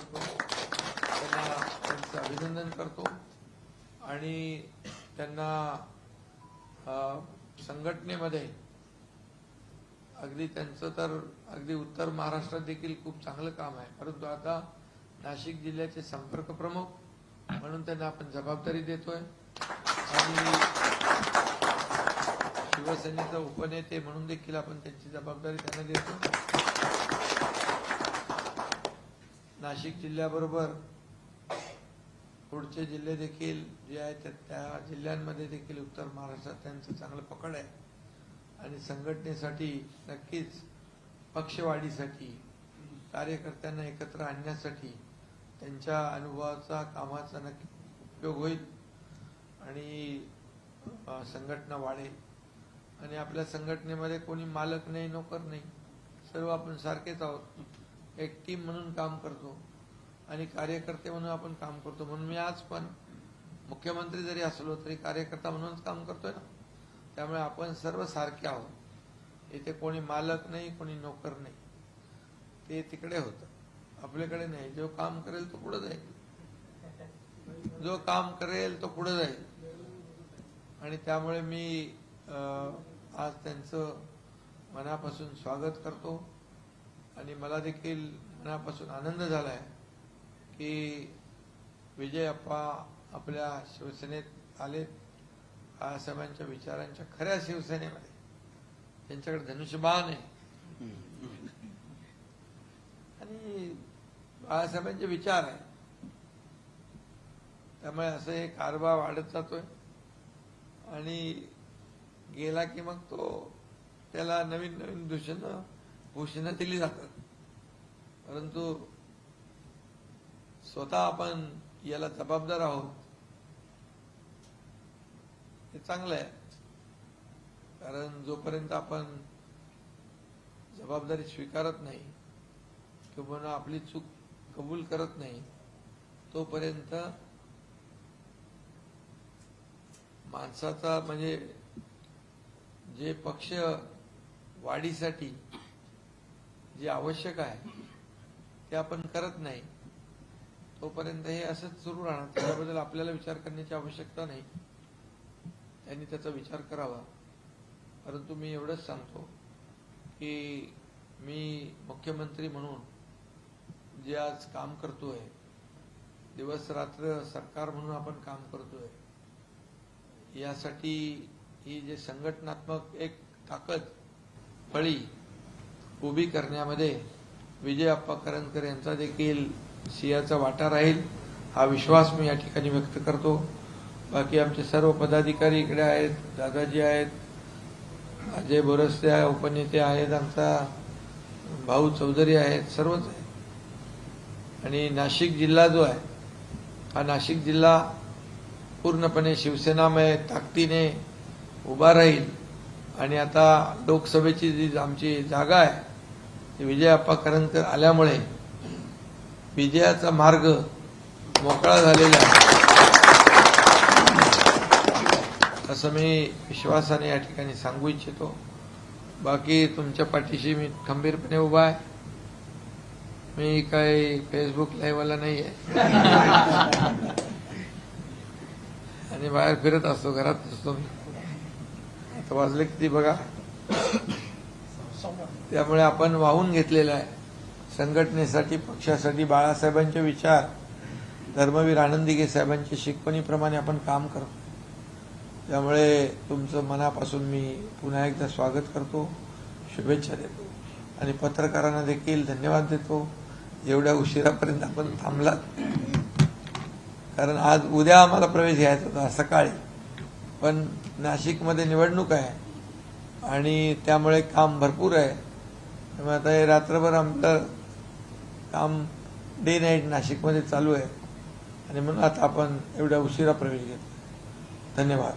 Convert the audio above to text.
करतो, त्यांचं अभिनंदन करतो आणि त्यांना संघटनेमध्ये अगदी त्यांचं तर अगदी उत्तर महाराष्ट्रात देखील खूप चांगलं काम आहे, परंतु आता नाशिक जिल्ह्याचे संपर्क प्रमुख म्हणून त्यांना आपण जबाबदारी देतोय आणि शिवसेनेचे उपनेते म्हणून देखील आपण त्यांची जबाबदारी त्यांना देतो. नाशिक जिल्ह्याबरोबर पुढचे जिल्हे देखील जे आहेत त्या जिल्ह्यांमध्ये देखील उत्तर महाराष्ट्रात त्यांचं चांगलं पकड आहे आणि संघटनेसाठी नक्कीच पक्षवाढीसाठी कार्यकर्त्यांना एकत्र आणण्यासाठी त्यांच्या अनुभवाचा कामाचा नक्की उपयोग होईल आणि संघटना वाढेल. आणि आपल्या संघटनेमध्ये कोणी मालक नाही, नोकर नाही, सर्व आपण सारखेच आहोत. एक टीम म्हणून काम करतो आणि कार्यकर्ते म्हणून आपण काम करतो. म्हणून मी आज पण मुख्यमंत्री जरी असलो तरी कार्यकर्ता म्हणूनच काम करतोय ना. त्यामुळे आपण सर्व सारखे आहोत. इथे कोणी मालक नाही, कोणी नोकर नाही. ते तिकडे होतं, आपल्याकडे नाही. जो काम करेल तो पुढे जाईल, जो काम करेल तो पुढे जाईल. आणि त्यामुळे मी आज त्यांचं मनापासून स्वागत करतो आणि मला देखील मनापासून आनंद झालाय की विजय अप्पा आपल्या शिवसेनेत आले. बाळासाहेबांच्या विचारांच्या खऱ्या शिवसेनेमध्ये त्यांच्याकडे धनुष्यबाण आहे आणि बाळासाहेबांचे विचार आहे. त्यामुळे असं एक कारभार वाढत जातोय आणि गेला की मग तो त्याला नवीन नवीन भूषणं दिली जातात. परंतु स्वतः आपण याला जबाबदार आहोत हे चांगलं आहे. कारण जोपर्यंत आपण जबाबदारी स्वीकारत नाही किंवा आपली चूक कबूल करत नाही तोपर्यंत माणसाचा म्हणजे जे पक्ष वाढीसाठी जे आवश्यक आहे ते आपण करत नाही तोपर्यंत हे असंच सुरू राहणार. त्याबद्दल आपल्याला विचार करण्याची आवश्यकता नाही, त्यांनी त्याचा विचार करावा. परंतु मी एवढंच सांगतो की मी मुख्यमंत्री म्हणून जे आज काम करतोय, दिवस रात्र सरकार म्हणून आपण काम करतोय, यासाठी ही जे संघटनात्मक एक ताकद फळी उभी करण्यामध्ये विजय अप्पा करंजकर यांचा देखील सिंहाचा वाटा राहील हा विश्वास मी या ठिकाणी व्यक्त करतो. बाकी आमचे सर्व पदाधिकारी इकडे आहेत, दादाजी आहेत, अजय बोरस्ते उपनेते आहेत, आमचा भाऊ चौधरी आहेत, सर्वच आहेत. आणि नाशिक जिल्हा जो आहे हा नाशिक जिल्हा पूर्णपणे शिवसेनामय ताकदीने उभा राहील. आणि आता लोकसभेची जी आमची जागा आहे ती विजय अप्पा करंजकर आल्यामुळे विजयाचा मार्ग मोकळा झालेला आहे असं मी विश्वासाने या ठिकाणी सांगू इच्छितो. बाकी तुमच्या पाठीशी मी खंबीरपणे उभा आहे. मी काही फेसबुक लाईव्हला नाही आहे आणि बाहेर फिरत असतो, घरात असतो मी. आता वाजले किती बघा. त्यामुळे आपण वाहून घेतलेलं आहे संघटनेसाठी, पक्षासाठी. बाळासाहेबांचे विचार, धर्मवीर आनंदीगे साहेबांच्या शिकवणीप्रमाणे आपण काम करतो. त्यामुळे तुमचं मनापासून मी पुन्हा एकदा स्वागत करतो, शुभेच्छा देतो आणि पत्रकारांना देखील धन्यवाद देतो एवढ्या उशिरापर्यंत आपण थांबलात. कारण आज उद्या आम्हाला प्रवेश घ्यायचा होता सकाळी, पण नाशिकमध्ये निवडणूक आहे आणि त्यामुळे काम भरपूर आहे. त्यामुळे आता हे रात्रभर आमचं काम डे नाईट नाशिकमध्ये चालू आहे आणि म्हणून आता आपण एवढ्या उशिरा प्रवेश घेतो. धन्यवाद.